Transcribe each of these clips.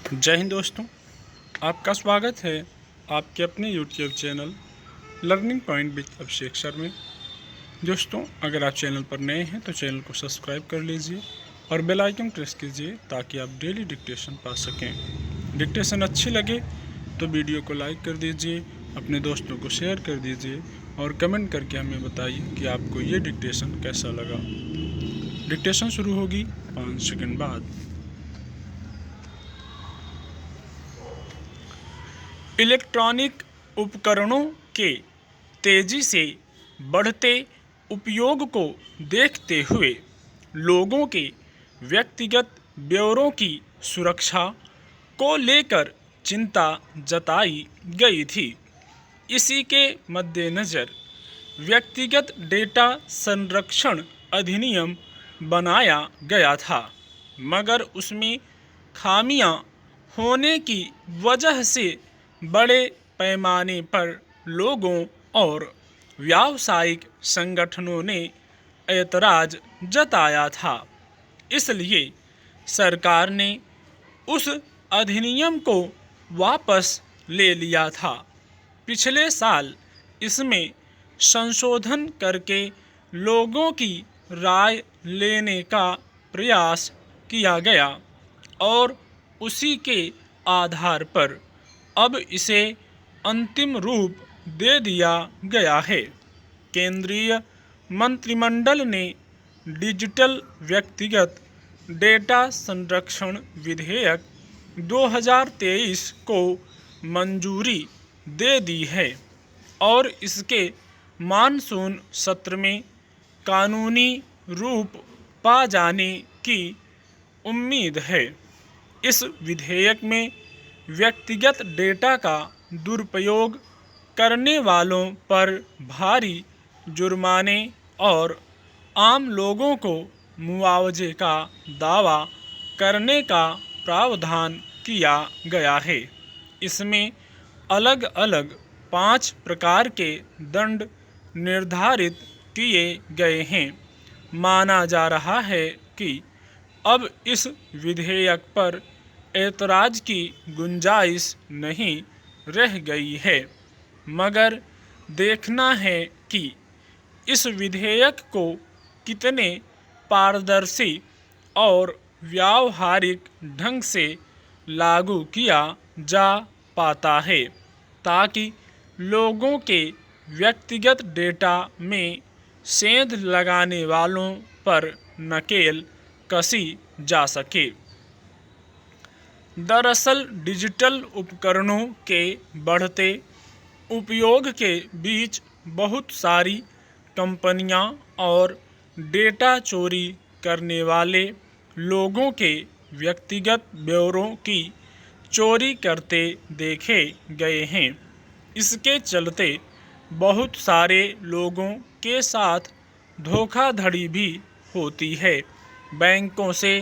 जय हिंद दोस्तों, आपका स्वागत है आपके अपने YouTube channel learning point with Abhishek sir में। दोस्तों, अगर आप चैनल पर नए हैं तो चैनल को सब्सक्राइब कर लीजिए और बेल आइकन प्रेस कीजिए ताकि आप डेली डिक्टेशन पा सकें। डिक्टेशन अच्छी लगे तो वीडियो को लाइक कर दीजिए, अपने दोस्तों को शेयर कर दीजिए और कमेंट करके हमें बताइए कि आपको ये डिक्टेशन कैसा लगा। डिक्टेशन शुरू होगी 5 सेकंड बाद। इलेक्ट्रॉनिक उपकरणों के तेजी से बढ़ते उपयोग को देखते हुए लोगों के व्यक्तिगत ब्यौरों की सुरक्षा को लेकर चिंता जताई गई थी। इसी के मद्देनज़र व्यक्तिगत डेटा संरक्षण अधिनियम बनाया गया था, मगर उसमें खामियां होने की वजह से बड़े पैमाने पर लोगों और व्यावसायिक संगठनों ने ऐतराज़ जताया था। इसलिए सरकार ने उस अधिनियम को वापस ले लिया था। पिछले साल इसमें संशोधन करके लोगों की राय लेने का प्रयास किया गया और उसी के आधार पर अब इसे अंतिम रूप दे दिया गया है। केंद्रीय मंत्रिमंडल ने डिजिटल व्यक्तिगत डेटा संरक्षण विधेयक 2023 को मंजूरी दे दी है और इसके मानसून सत्र में कानूनी रूप पा जाने की उम्मीद है। इस विधेयक में व्यक्तिगत डेटा का दुरुपयोग करने वालों पर भारी जुर्माने और आम लोगों को मुआवजे का दावा करने का प्रावधान किया गया है। इसमें अलग अलग 5 प्रकार के दंड निर्धारित किए गए हैं। माना जा रहा है कि अब इस विधेयक पर ऐतराज़ की गुंजाइश नहीं रह गई है, मगर देखना है कि इस विधेयक को कितने पारदर्शी और व्यावहारिक ढंग से लागू किया जा पाता है, ताकि लोगों के व्यक्तिगत डेटा में सेंध लगाने वालों पर नकेल कसी जा सके। दरअसल डिजिटल उपकरणों के बढ़ते उपयोग के बीच बहुत सारी कंपनियां और डेटा चोरी करने वाले लोगों के व्यक्तिगत ब्यौरों की चोरी करते देखे गए हैं। इसके चलते बहुत सारे लोगों के साथ धोखाधड़ी भी होती है। बैंकों से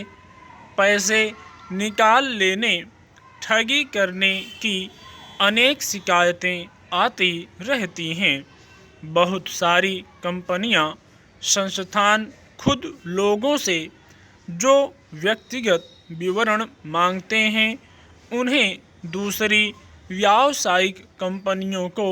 पैसे निकाल लेने, ठगी करने की अनेक शिकायतें आती रहती हैं। बहुत सारी कंपनियां, संस्थान खुद लोगों से जो व्यक्तिगत विवरण मांगते हैं उन्हें दूसरी व्यावसायिक कंपनियों को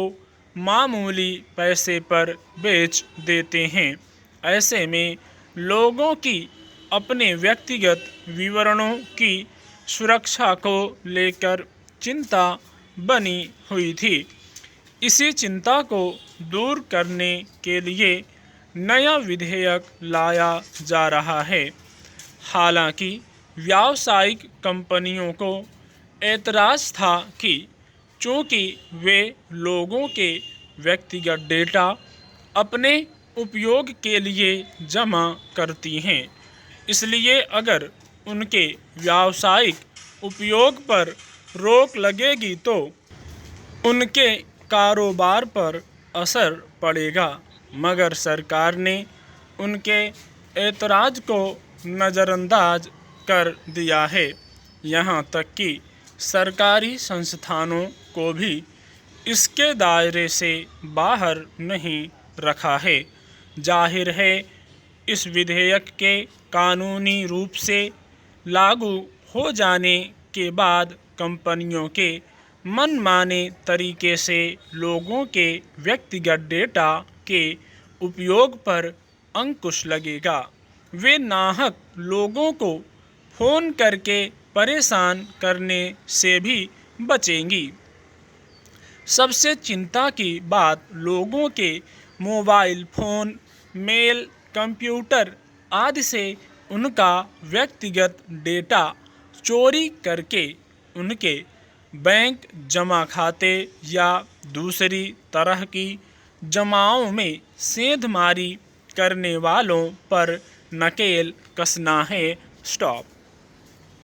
मामूली पैसे पर बेच देते हैं। ऐसे में लोगों की अपने व्यक्तिगत विवरणों की सुरक्षा को लेकर चिंता बनी हुई थी। इसी चिंता को दूर करने के लिए नया विधेयक लाया जा रहा है। हालांकि व्यावसायिक कंपनियों को ऐतराज़ था कि चूँकि वे लोगों के व्यक्तिगत डेटा अपने उपयोग के लिए जमा करती हैं, इसलिए अगर उनके व्यावसायिक उपयोग पर रोक लगेगी तो उनके कारोबार पर असर पड़ेगा। मगर सरकार ने उनके ऐतराज़ को नज़रअंदाज कर दिया है। यहाँ तक कि सरकारी संस्थानों को भी इसके दायरे से बाहर नहीं रखा है। जाहिर है, इस विधेयक के कानूनी रूप से लागू हो जाने के बाद कंपनियों के मनमाने तरीके से लोगों के व्यक्तिगत डेटा के उपयोग पर अंकुश लगेगा। वे नाहक लोगों को फ़ोन करके परेशान करने से भी बचेंगी। सबसे चिंता की बात लोगों के मोबाइल फ़ोन, मेल, कंप्यूटर आदि से उनका व्यक्तिगत डेटा चोरी करके उनके बैंक जमा खाते या दूसरी तरह की जमाओं में सेंधमारी करने वालों पर नकेल कसना है। स्टॉप।